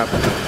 hapa.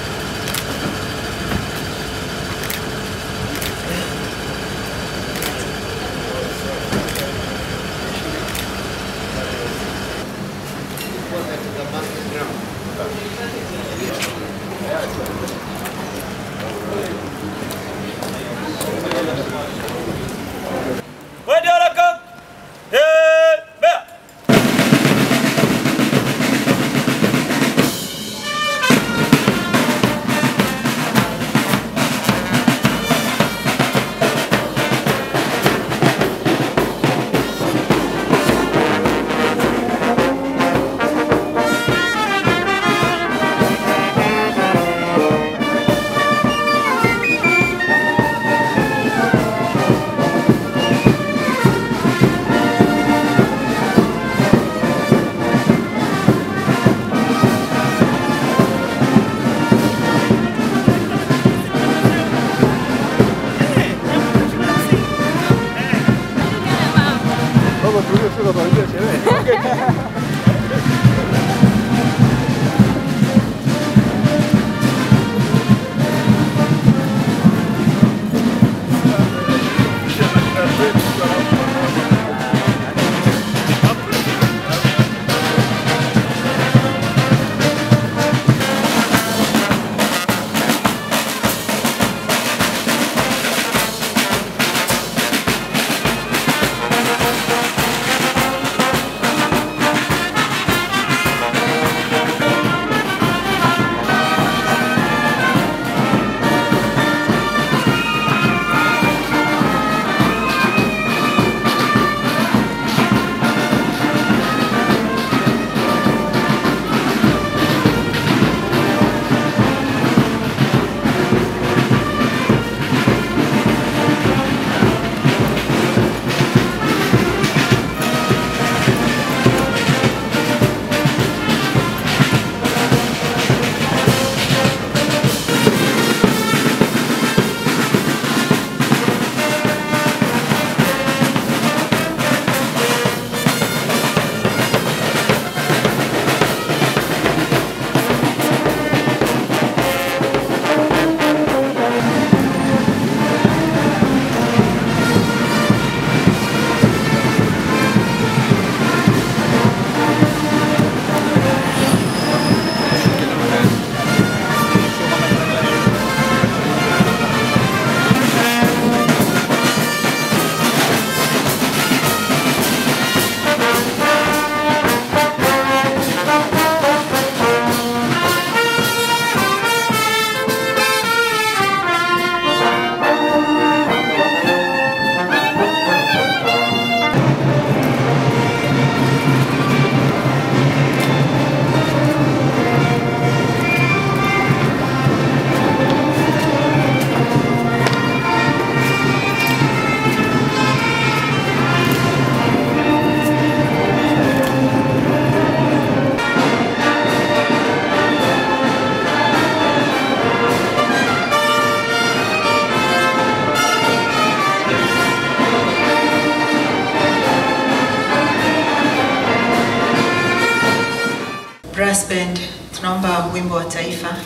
Brass band, tunaomba wimbo wa taifa.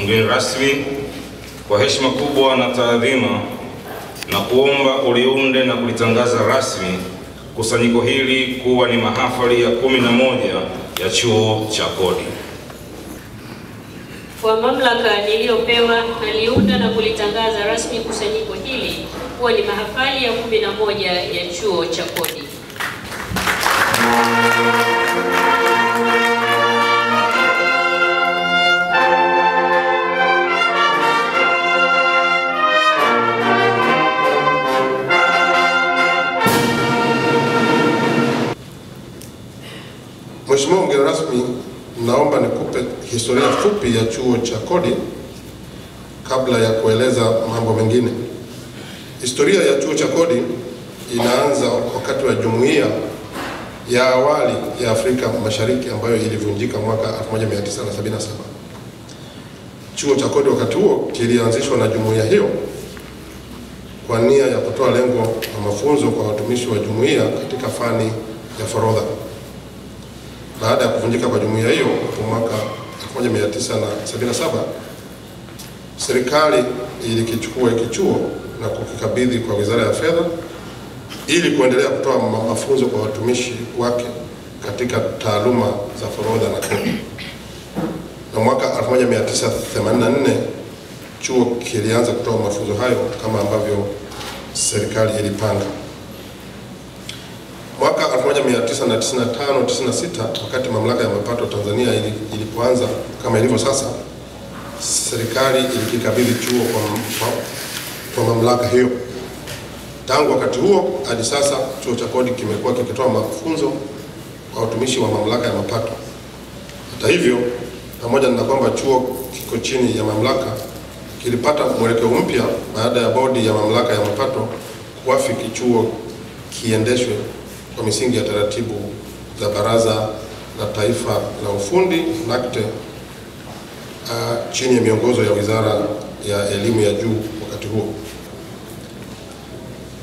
mgeni rasmi, kwa heshima kubwa na taadhima, na kuomba uliunde na kulitangaza rasmi kusanyiko hili kuwa ni mahafali ya 11 ya Chuo cha Kodi. Kwa mamlaka niliyopewa, naliunda na kulitangaza rasmi kusanyiko hili kuwa ni mahafali ya 11 ya Chuo cha Kodi. Mheshimiwa mgeni rasmi, naomba nikupe historia fupi ya Chuo cha Kodi kabla ya kueleza mambo mengine. Historia ya Chuo cha Kodi inaanza wakati wa Jumuiya ya awali ya Afrika Mashariki ambayo ilivunjika mwaka 1977. Chuo cha Kodi wakati huo kilianzishwa na jumuiya hiyo kwa nia ya kutoa lengo la mafunzo kwa watumishi wa jumuiya katika fani ya forodha. Baada ya kuvunjika kwa jumuiya hiyo mwaka 1977, serikali ilikichukua hiki chuo na kukikabidhi kwa Wizara ya Fedha ili kuendelea kutoa mafunzo kwa watumishi wake katika taaluma za forodha na kodi. Na mwaka 1984 chuo kilianza kutoa mafunzo hayo kama ambavyo serikali ilipanga. Mwaka 1995-96 wakati mamlaka ya mapato Tanzania ilipoanza kama ilivyo sasa, serikali ilikikabidhi chuo kwa mamlaka hiyo. Tangu wakati huo hadi sasa Chuo cha Kodi kimekuwa kikitoa mafunzo kwa watumishi wa mamlaka ya mapato. Hata hivyo, pamoja na kwamba chuo kiko chini ya mamlaka, kilipata mwelekeo mpya baada ya bodi ya mamlaka ya mapato kuafiki chuo kiendeshwe kwa misingi ya taratibu za Baraza la Taifa la Ufundi NACTE chini ya miongozo ya Wizara ya Elimu ya Juu wakati huo.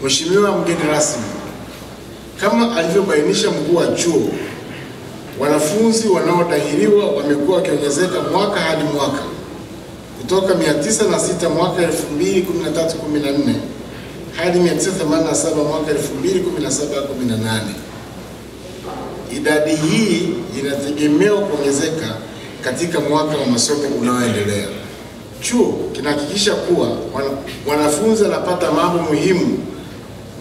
Mheshimiwa mgeni rasmi, kama alivyobainisha mkuu wa chuo, wanafunzi wanaodahiliwa wamekuwa wakiongezeka mwaka hadi mwaka kutoka 906 mwaka 2013-14 hadi 987 mwaka 2017-18. Idadi hii inategemewa kuongezeka katika mwaka wa masomo unaoendelea. Chuo kinahakikisha kuwa wanafunzi wanapata mambo muhimu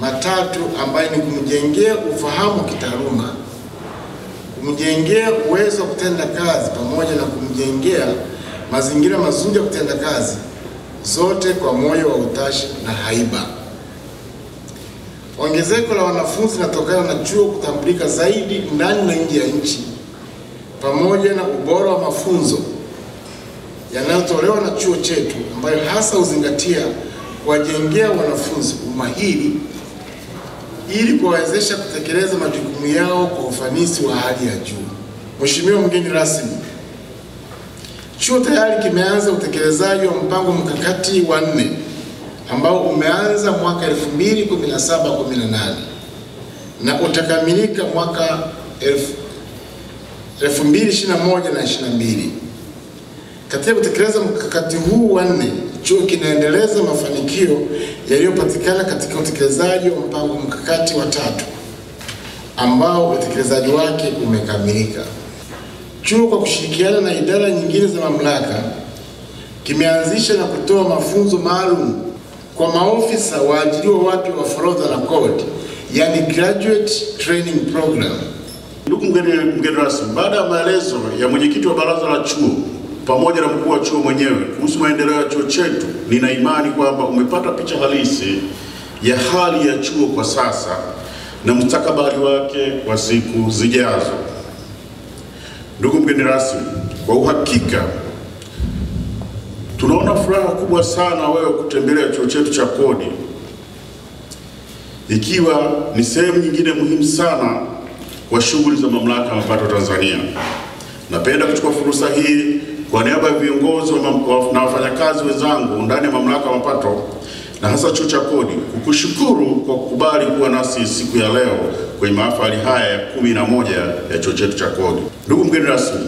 matatu ambayo ni kumjengea ufahamu kitaaluma, kumjengea uwezo wa kutenda kazi, pamoja na kumjengea mazingira mazuri ya kutenda kazi, zote kwa moyo wa utashi na haiba. Ongezeko la wanafunzi linatokana na chuo kutambulika zaidi ndani na nje ya nchi, pamoja na ubora wa mafunzo yanayotolewa na chuo chetu, ambayo hasa huzingatia kuwajengea wanafunzi umahiri ili kuwawezesha kutekeleza majukumu yao kwa ufanisi wa hali ya juu. Mheshimiwa mgeni rasmi, chuo tayari kimeanza utekelezaji wa mpango mkakati wa 4 ambao umeanza mwaka 2017-18 na utakamilika mwaka 2021 na 22. Katika kutekeleza mkakati huu wa 4, chuo kinaendeleza mafanikio yaliyopatikana katika utekelezaji wa mpango mkakati wa 3 ambao utekelezaji wake umekamilika. Chuo kwa kushirikiana na idara nyingine za mamlaka kimeanzisha na kutoa mafunzo maalum kwa maofisa waajiriwa wapya wa forodha na kodi, yani graduate training program. Ndugu mgeni rasmi, baada ya maelezo ya mwenyekiti wa baraza la chuo pamoja na mkuu wa chuo mwenyewe kuhusu maendeleo ya chuo chetu, nina imani kwamba umepata picha halisi ya hali ya chuo kwa sasa na mustakabali wake kwa siku zijazo. Ndugu mgeni rasmi, kwa uhakika tunaona furaha kubwa sana wewe kutembelea chuo chetu cha kodi, ikiwa ni sehemu nyingine muhimu sana kwa shughuli za mamlaka ya mapato Tanzania. Napenda kuchukua fursa hii kwa niaba ya viongozi na wafanyakazi wenzangu ndani ya mamlaka ya mapato na hasa chuo cha kodi kukushukuru kwa kukubali kuwa nasi siku ya leo kwenye mahafali haya ya 11 ya chuo chetu cha kodi. Ndugu mgeni rasmi,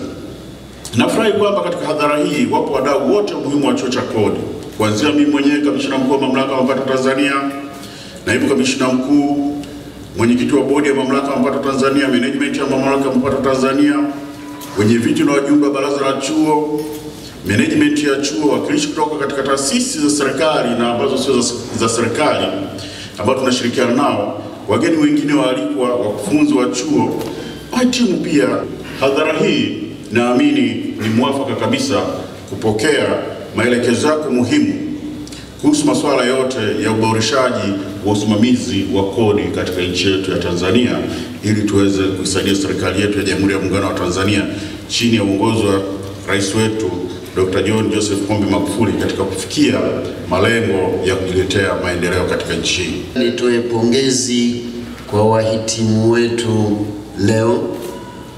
Nafurahi kwamba katika hadhara hii wapo wadau wote muhimu wa chuo cha kodi, kuanzia mimi mwenyewe kamishna mkuu wa mamlaka ya mapato Tanzania, naibu kamishna mkuu, mwenyekiti wa bodi ya mamlaka ya mapato Tanzania, management ya mamlaka ya mapato Tanzania, wenye viti na wajumbe wa baraza la chuo, management ya chuo, wakilishi kutoka katika taasisi za serikali na ambazo sio za serikali ambao tunashirikiana nao, wageni wengine waalikwa, wakufunzi wa chuo, wahitimu pia. Hadhara hii naamini ni mwafaka kabisa kupokea maelekezo yako muhimu kuhusu masuala yote ya uboreshaji wa usimamizi wa kodi katika nchi yetu ya Tanzania, ili tuweze kuisaidia serikali yetu ya Jamhuri ya Muungano wa Tanzania chini ya uongozi wa Rais wetu Dr. John Joseph Pombe Magufuli katika kufikia malengo ya kujiletea maendeleo katika nchi hii. Nitoe pongezi kwa wahitimu wetu leo.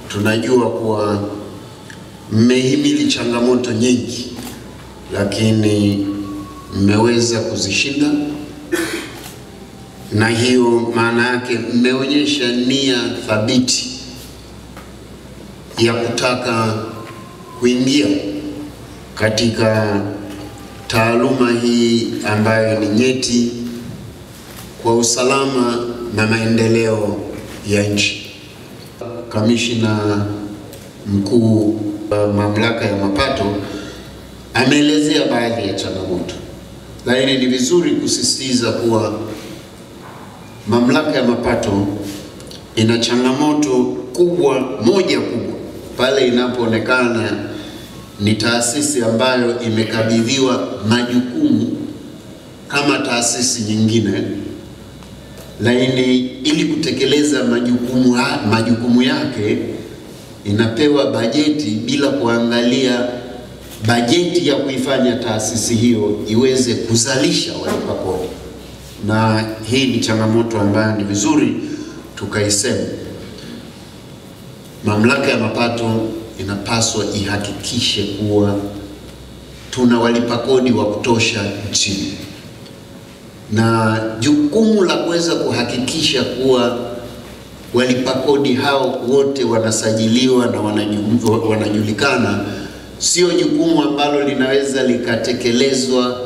Tunajua kuwa mmehimili changamoto nyingi, lakini mmeweza kuzishinda, na hiyo maana yake mmeonyesha nia thabiti ya kutaka kuingia katika taaluma hii ambayo ni nyeti kwa usalama na maendeleo ya nchi. Kamishna mkuu wa mamlaka ya mapato ameelezea baadhi ya changamoto, lakini ni vizuri kusisitiza kuwa mamlaka ya mapato ina changamoto moja kubwa pale inapoonekana ni taasisi ambayo imekabidhiwa majukumu kama taasisi nyingine, lakini ili kutekeleza majukumu yake inapewa bajeti bila kuangalia bajeti ya kuifanya taasisi hiyo iweze kuzalisha walipa kodi. Na hii ni changamoto ambayo ni vizuri tukaisema. Mamlaka ya mapato inapaswa ihakikishe kuwa tuna walipa kodi wa kutosha nchini, na jukumu la kuweza kuhakikisha kuwa walipa kodi hao wote wanasajiliwa na wanajulikana sio jukumu ambalo linaweza likatekelezwa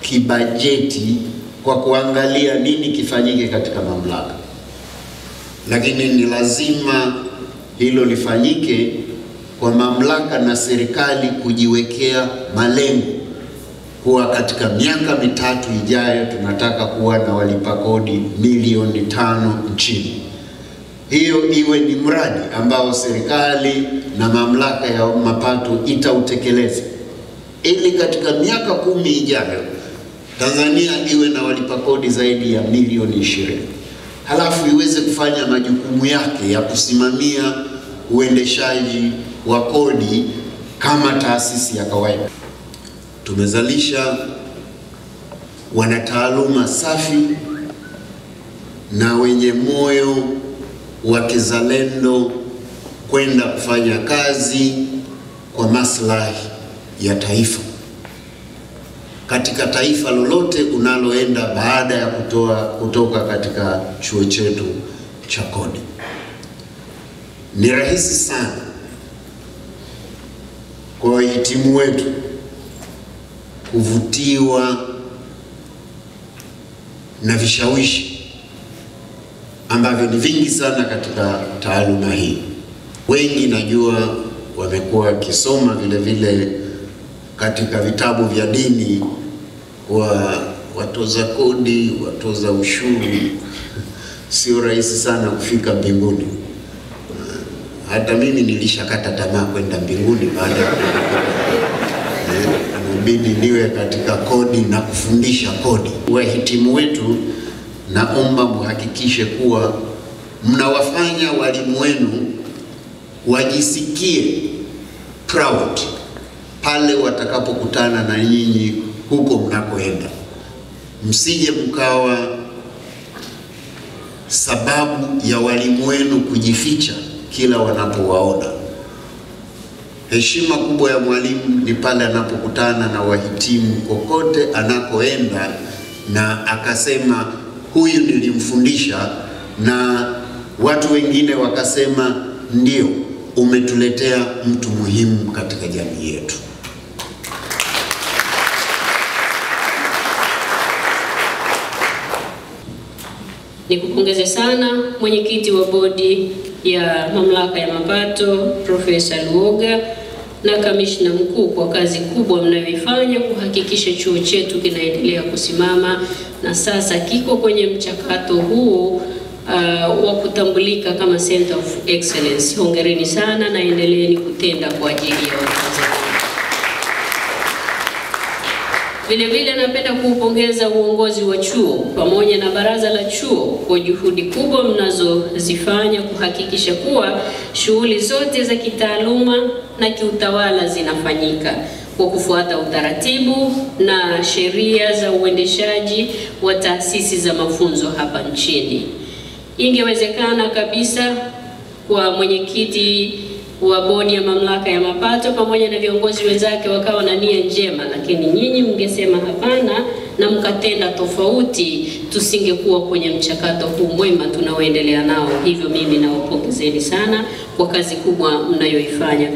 kibajeti kwa kuangalia nini kifanyike katika mamlaka, lakini ni lazima hilo lifanyike kwa mamlaka na serikali kujiwekea malengo kuwa katika miaka 3 ijayo tunataka kuwa na walipa kodi milioni 5 nchini. Hiyo iwe ni mradi ambao serikali na mamlaka ya mapato itautekeleza, ili katika miaka 10 ijayo Tanzania iwe na walipa kodi zaidi ya milioni 20. Halafu iweze kufanya majukumu yake ya kusimamia uendeshaji wa kodi kama taasisi ya kawaida. Tumezalisha wanataaluma safi na wenye moyo wa kizalendo kwenda kufanya kazi kwa maslahi ya taifa katika taifa lolote unaloenda baada ya kutoka katika chuo chetu cha kodi. Ni rahisi sana kwa wahitimu wetu kuvutiwa na vishawishi ambavyo ni vingi sana katika taaluma hii. Wengi najua wamekuwa wakisoma vile vile katika vitabu vya dini wa watoza kodi, watoza ushuru, sio rahisi sana kufika mbinguni. Hata mimi nilishakata tamaa kwenda mbinguni baada ya inabidi niwe katika kodi na kufundisha kodi. Wahitimu wetu, naomba muhakikishe kuwa mnawafanya walimu wenu wajisikie proud pale watakapokutana na nyinyi huko mnakoenda. Msije mkawa sababu ya walimu wenu kujificha kila wanapowaona. Heshima kubwa ya mwalimu ni pale anapokutana na wahitimu kokote anakoenda na akasema huyu nilimfundisha, na watu wengine wakasema ndio umetuletea mtu muhimu katika jamii yetu. Nikupongeze sana mwenyekiti wa bodi ya mamlaka ya mapato Profesa Luoga na kamishna mkuu kwa kazi kubwa mnayoifanya kuhakikisha chuo chetu kinaendelea kusimama na sasa kiko kwenye mchakato huu wa kutambulika kama Center of Excellence. Hongereni sana na endeleeni kutenda kwa ajili ya Watanzania. Vile vile napenda kuupongeza uongozi wa chuo pamoja na baraza la chuo kwa juhudi kubwa mnazozifanya kuhakikisha kuwa shughuli zote za kitaaluma na kiutawala zinafanyika kwa kufuata utaratibu na sheria za uendeshaji wa taasisi za mafunzo hapa nchini. Ingewezekana kabisa kwa mwenyekiti wa bodi ya mamlaka ya mapato pamoja na viongozi wenzake wakawa na nia njema, lakini nyinyi mngesema hapana na mkatenda tofauti, tusingekuwa kwenye mchakato huu mwema tunaoendelea nao. Hivyo mimi nawapongezeni sana kwa kazi kubwa mnayoifanya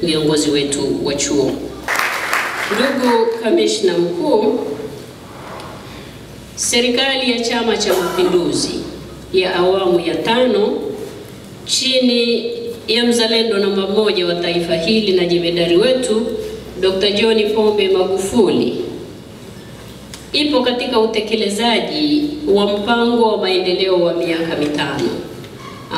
viongozi wetu wa chuo. Ndugu kamishna mkuu, serikali ya Chama cha Mapinduzi ya awamu ya 5 chini ya mzalendo namba 1 wa taifa hili na jemedari wetu Dr. John Pombe Magufuli ipo katika utekelezaji wa mpango wa maendeleo wa miaka 5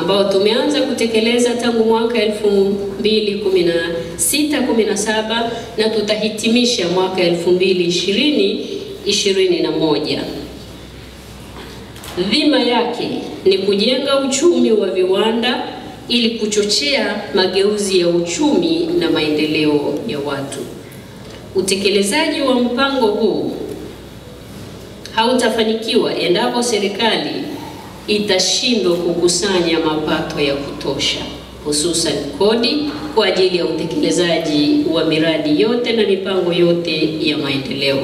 ambao tumeanza kutekeleza tangu mwaka 2016-17 na tutahitimisha mwaka 2020-21. Dhima yake ni kujenga uchumi wa viwanda ili kuchochea mageuzi ya uchumi na maendeleo ya watu. Utekelezaji wa mpango huu hautafanikiwa endapo serikali itashindwa kukusanya mapato ya kutosha, hususan kodi kwa ajili ya utekelezaji wa miradi yote na mipango yote ya maendeleo.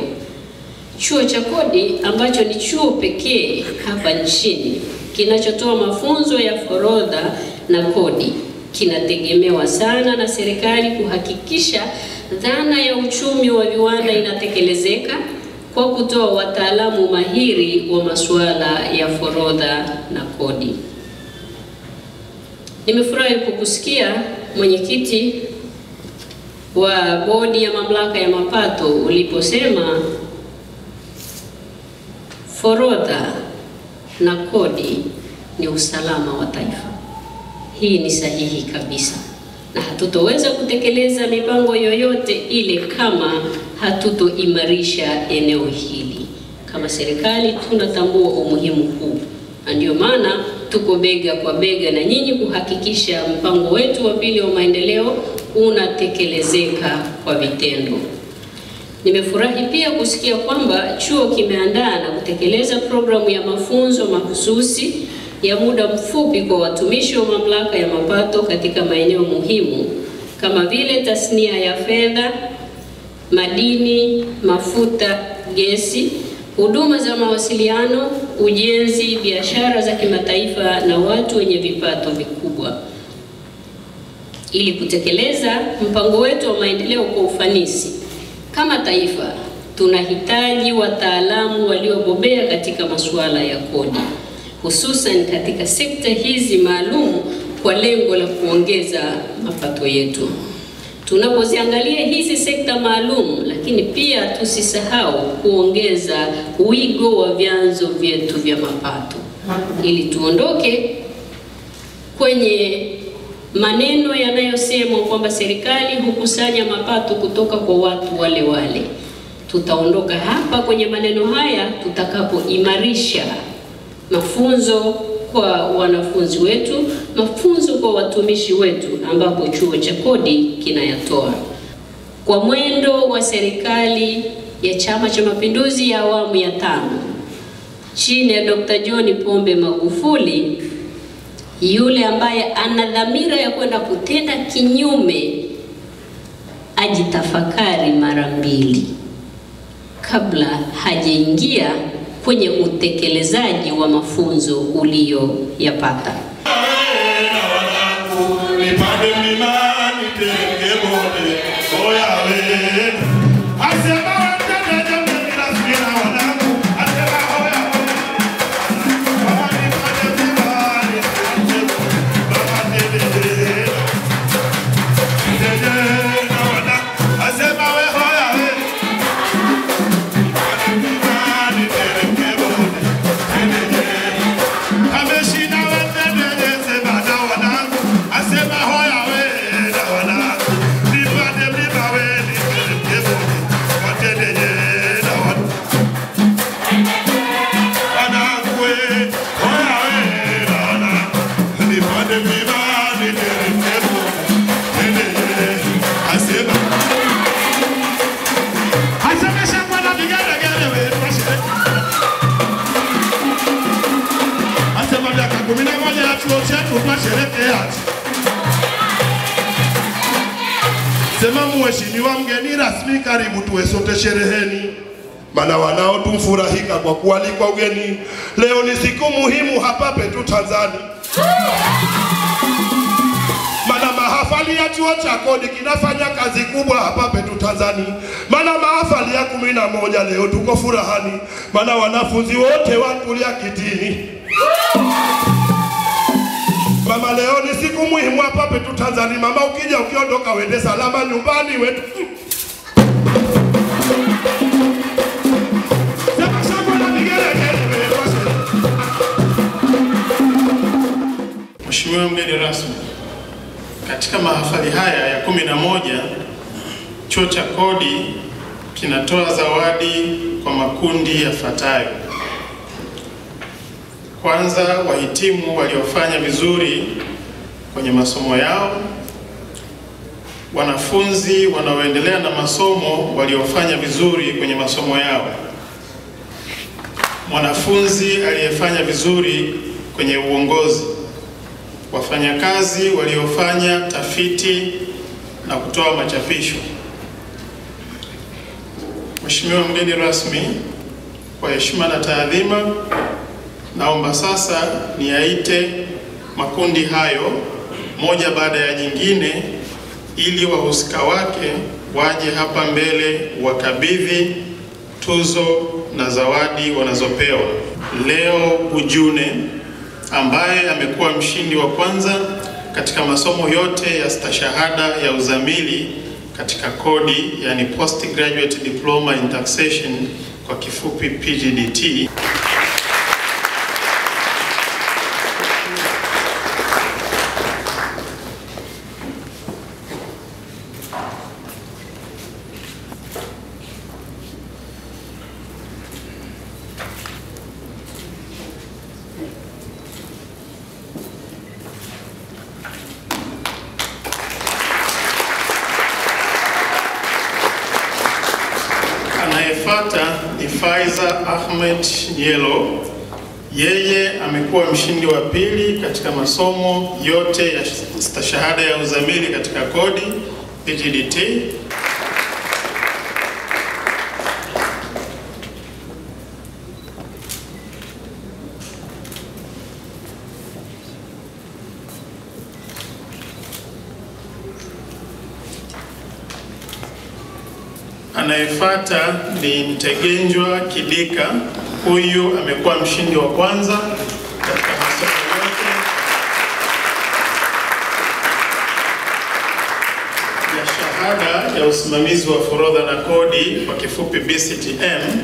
Chuo cha Kodi ambacho ni chuo pekee hapa nchini kinachotoa mafunzo ya forodha na kodi kinategemewa sana na serikali kuhakikisha dhana ya uchumi wa viwanda inatekelezeka kwa kutoa wataalamu mahiri wa masuala ya forodha na kodi. Nimefurahi kukusikia mwenyekiti wa bodi ya mamlaka ya mapato uliposema forodha na kodi ni usalama wa taifa. Hii ni sahihi kabisa, na hatutoweza kutekeleza mipango yoyote ile kama hatutoimarisha eneo hili. Kama serikali tunatambua umuhimu huu, na ndio maana tuko bega kwa bega na nyinyi kuhakikisha mpango wetu wa pili wa maendeleo unatekelezeka kwa vitendo. Nimefurahi pia kusikia kwamba chuo kimeandaa na kutekeleza programu ya mafunzo mahususi ya muda mfupi kwa watumishi wa mamlaka ya mapato katika maeneo muhimu kama vile tasnia ya fedha, madini, mafuta, gesi, huduma za mawasiliano, ujenzi, biashara za kimataifa na watu wenye vipato vikubwa. Ili kutekeleza mpango wetu wa maendeleo kwa ufanisi, kama taifa tunahitaji wataalamu waliobobea katika masuala ya kodi, hususan katika sekta hizi maalum kwa lengo la kuongeza mapato yetu. Tunapoziangalia hizi sekta maalum, lakini pia tusisahau kuongeza wigo wa vyanzo vyetu vya mapato ili tuondoke kwenye maneno yanayosemwa kwamba serikali hukusanya mapato kutoka kwa watu wale wale. Tutaondoka hapa kwenye maneno haya tutakapoimarisha mafunzo kwa wanafunzi wetu, mafunzo kwa watumishi wetu ambapo chuo cha kodi kinayatoa. Kwa mwendo wa serikali ya Chama cha Mapinduzi ya awamu ya 5 chini ya Dr. John Pombe Magufuli, yule ambaye ana dhamira ya kwenda kutenda kinyume ajitafakari mara mbili kabla hajaingia kwenye utekelezaji wa mafunzo uliyoyapata. Sema mheshimiwa mgeni rasmi, karibu tuwe sote shereheni. Maana wanao tumfurahika kwa kualikwa ugeni. Leo ni siku muhimu hapa petu Tanzania. Maana mahafali ya chuo cha kodi kinafanya kazi kubwa hapa petu Tanzania. Maana mahafali ya 11 leo tuko furahani. Maana wanafunzi wote watulia kitini. Mama, leo ni siku muhimu hapa petu Tanzania. Mama, ukija ukiondoka wende salama nyumbani wetu. Mheshimiwa mgeni rasmi, katika mahafali haya ya 11 chuo cha kodi kinatoa zawadi kwa makundi yafuatayo. Kwanza, wahitimu waliofanya vizuri kwenye masomo yao, wanafunzi wanaoendelea na masomo waliofanya vizuri kwenye masomo yao, mwanafunzi aliyefanya vizuri kwenye uongozi, wafanyakazi waliofanya tafiti na kutoa machapisho. Mheshimiwa mgeni rasmi, kwa heshima na taadhima, naomba sasa niyaite makundi hayo moja baada ya nyingine ili wahusika wake waje hapa mbele wakabidhi tuzo na zawadi wanazopewa. Leo Ujune ambaye amekuwa mshindi wa kwanza katika masomo yote ya stashahada ya uzamili katika kodi, yani Postgraduate Diploma in Taxation, kwa kifupi PGDT. Anayefuata ni Faiza Ahmed Nyelo. Yeye amekuwa mshindi wa pili katika masomo yote ya stashahada ya uzamili katika kodi PGDT. Anayefuata ni Mtegenjwa Kidika. Huyu amekuwa mshindi wa kwanza katika masomo yote ya shahada ya usimamizi wa forodha na kodi, kwa kifupi BCTM.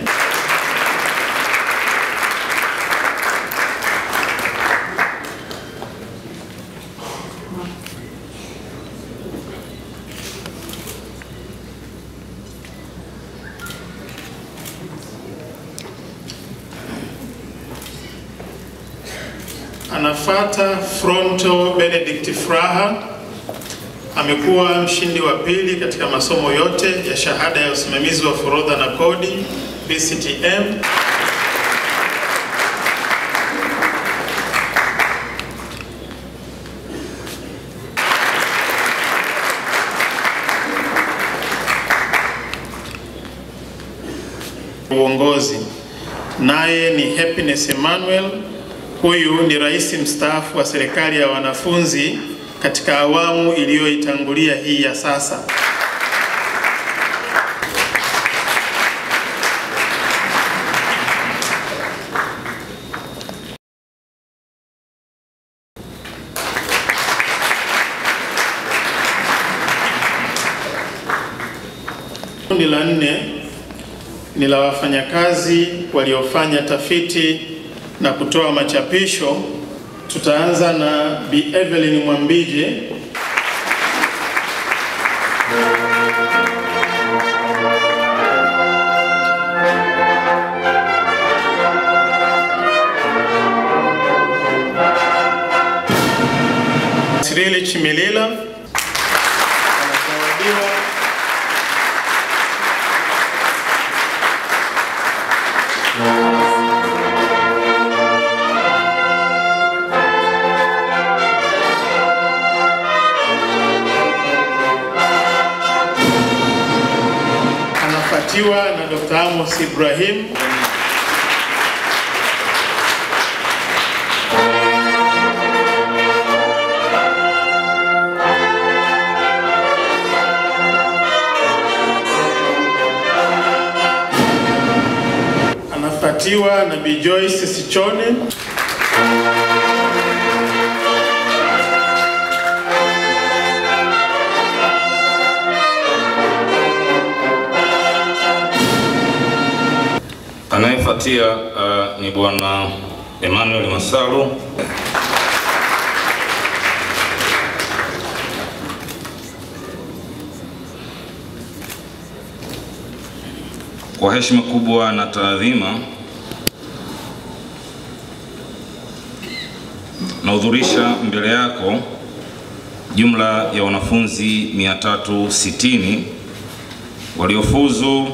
Anafuata Fronto Benedict Fraha. Amekuwa mshindi wa pili katika masomo yote ya shahada ya usimamizi wa forodha na kodi BCTM. Uongozi, naye ni Happiness Emmanuel. Huyu ni rais mstaafu wa serikali ya wanafunzi katika awamu iliyoitangulia hii ya sasa. Kundi la 4 ni la wafanyakazi waliofanya tafiti na kutoa machapisho. Tutaanza na Bi Evelyn Mwambije. Sirili Chimilila anazawadiwa na Dr. Amos Ibrahim. Anafuatiwa na Bi Joyce Sichone. Anayefuatia ni Bwana Emmanuel Masalu. Kwa heshima kubwa na taadhima, nahudhurisha mbele yako jumla ya wanafunzi 360 waliofuzu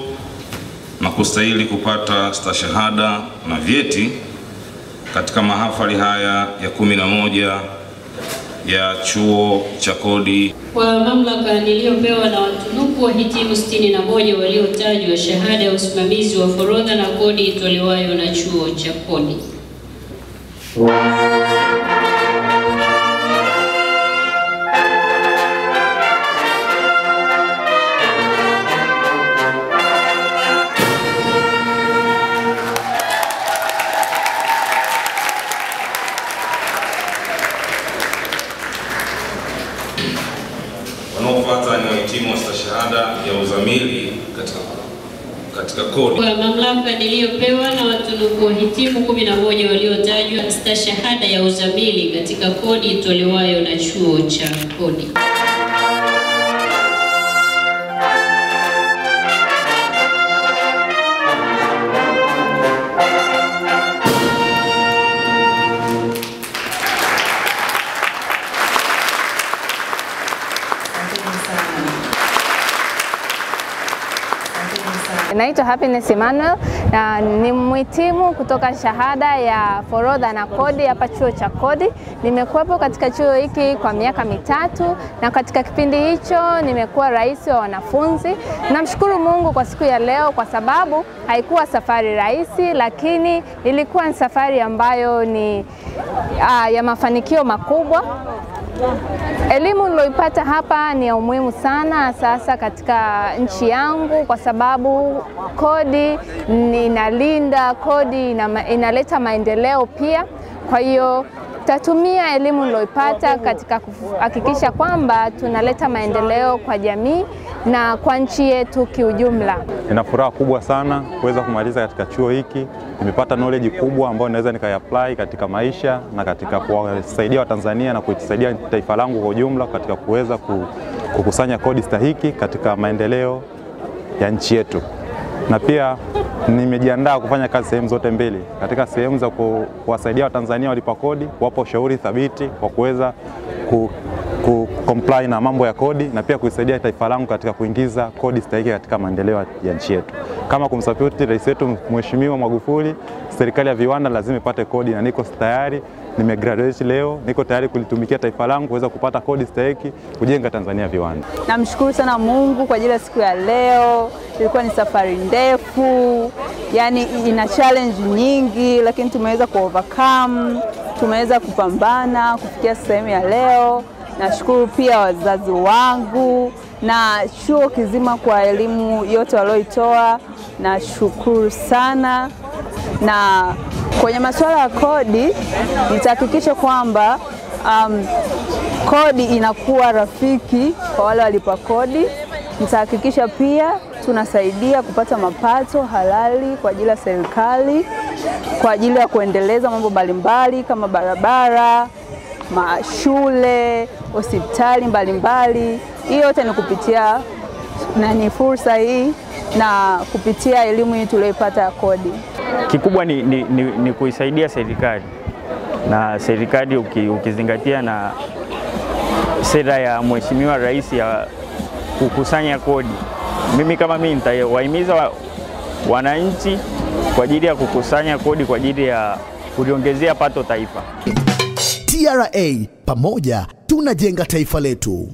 na kustahili kupata stashahada na vyeti katika mahafali haya ya 11 ya Chuo cha Kodi. Kwa mamlaka niliyopewa na watunuku wahitimu 61 waliotajwa shahada ya usimamizi wa forodha na kodi itolewayo na Chuo cha Kodi. Wanaofuata ni wahitimu wa stashahada ya uzamili katika kodi. Kwa mamlaka niliyopewa na watunuku wahitimu 11 waliotajwa stashahada ya uzamili katika kodi itolewayo na Chuo cha Kodi. Naitwa Happiness Emmanuel na ni mhitimu kutoka shahada ya forodha na kodi hapa Chuo cha Kodi. Nimekuwepo katika chuo hiki kwa miaka 3 na katika kipindi hicho nimekuwa rais wa wanafunzi. Namshukuru Mungu kwa siku ya leo kwa sababu haikuwa safari rahisi, lakini ilikuwa ni safari ambayo ni ya mafanikio makubwa. Elimu niloipata hapa ni ya umuhimu sana sasa katika nchi yangu kwa sababu kodi inalinda, kodi inaleta maendeleo pia. Kwa hiyo tatumia elimu niloipata katika kuhakikisha kwamba tunaleta maendeleo kwa jamii na kwa nchi yetu kiujumla. Nina furaha kubwa sana kuweza kumaliza katika chuo hiki. Nimepata knowledge kubwa ambayo naweza nikaiapply katika maisha na katika kuwasaidia Watanzania na kusaidia taifa langu kwa ujumla katika kuweza kukusanya kodi stahiki katika maendeleo ya nchi yetu. Na pia nimejiandaa kufanya kazi sehemu zote mbili, katika sehemu za kuwasaidia Watanzania walipa kodi, kuwapa ushauri thabiti kwa kuweza comply na mambo ya kodi na pia kuisaidia taifa langu katika kuingiza kodi stahiki katika maendeleo ya nchi yetu. Kama kumsupport rais wetu Mheshimiwa Magufuli, serikali ya viwanda lazima ipate kodi na niko tayari. Nimegraduate leo, niko tayari kulitumikia taifa langu kuweza kupata kodi stahiki kujenga Tanzania viwanda. Namshukuru sana Mungu kwa ajili ya siku ya leo. Ilikuwa ni safari ndefu, yani ina challenge nyingi, lakini tumeweza overcome, tumeweza kupambana kufikia sehemu ya leo. Nashukuru pia wazazi wangu na chuo kizima kwa elimu yote walioitoa. Nashukuru sana. Na kwenye masuala ya kodi nitahakikisha kwamba kodi inakuwa rafiki kwa wale walipa kodi. Nitahakikisha pia tunasaidia kupata mapato halali kwa ajili ya serikali, kwa ajili ya kuendeleza mambo mbalimbali kama barabara, mashule, hospitali mbalimbali. Hiyo yote ni kupitia fursa hii na kupitia elimu hii tuliyopata ya kodi. Kikubwa ni kuisaidia serikali, na serikali ukizingatia na sera ya Mheshimiwa Rais ya kukusanya kodi. Mimi kama mimi nitawahimiza wananchi kwa ajili ya kukusanya kodi kwa ajili ya kuliongezea pato taifa. TRA, pamoja tunajenga taifa letu.